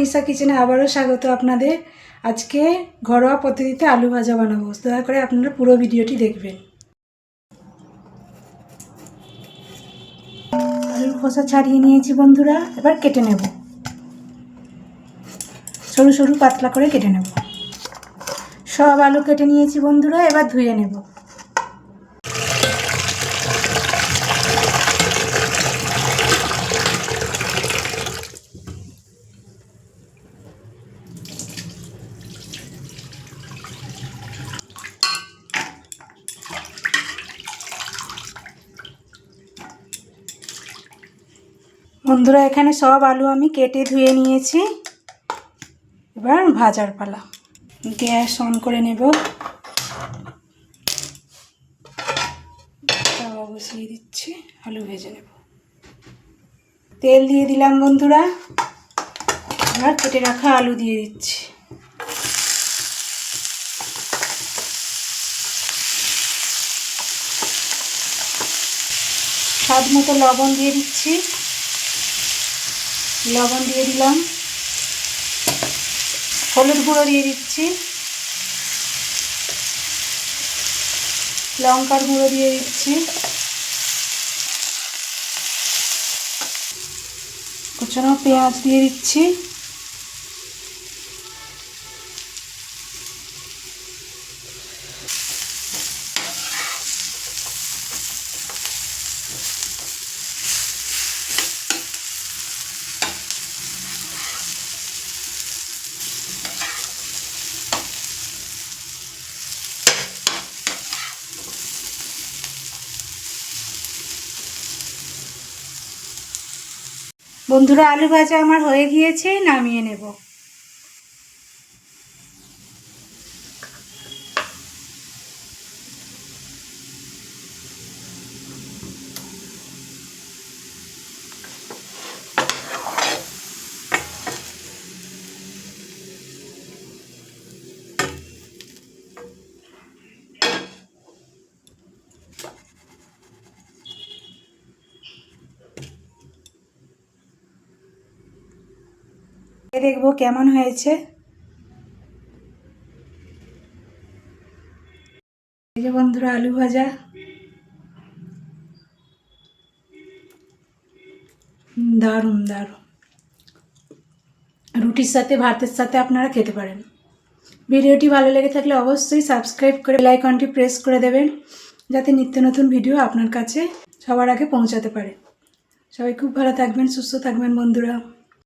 নিশা কিচেনে আবারও স্বাগত আপনাদের। আজকে ঘরোয়া পদ্ধতিতে আলু ভাজা বানাবো, দয়া করে আপনারা পুরো ভিডিওটি দেখবেন। আলুর খোসা ছাড়িয়ে নিয়েছি বন্ধুরা, এবার কেটে নেব। সরু সরু পাতলা করে কেটে নেব। সব আলু কেটে নিয়েছি বন্ধুরা, এবার ধুয়ে নেব। বন্ধুরা এখানে সব আলু আমি কেটে ধুয়ে নিয়েছি, এবার ভাজার পালা। গ্যাস অন করে নেব, তাওয়া বসিয়ে দিচ্ছি, আলু ভেজে নেব। তেল দিয়ে দিলাম বন্ধুরা, এবার কেটে রাখা আলু দিয়ে দিচ্ছি। স্বাদ মতো লবণ দিয়ে দিচ্ছি, লবণ দিয়ে দিলাম। হলুদ গুঁড়ো দিয়ে দিচ্ছি, লঙ্কার গুঁড়ো দিয়ে দিচ্ছি, কুচানো পেঁয়াজ দিয়ে দিচ্ছি, বন্ধুরা আলু ভাজা আমার হয়ে গিয়েছে, নামিয়ে নেব। দেখবো কেমন হয়েছে। এই যে বন্ধুরা আলু ভাজা, দারুণ দারুণ। রুটির সাথে ভাতের সাথে আপনারা খেতে পারেন। ভিডিওটি ভালো লেগে থাকলে অবশ্যই সাবস্ক্রাইব করে বেল আইকনটি প্রেস করে দেবেন, যাতে নিত্য নতুন ভিডিও আপনার কাছে সবার আগে পৌঁছাতে পারে। সবাই খুব ভালো থাকবেন, সুস্থ থাকবেন বন্ধুরা।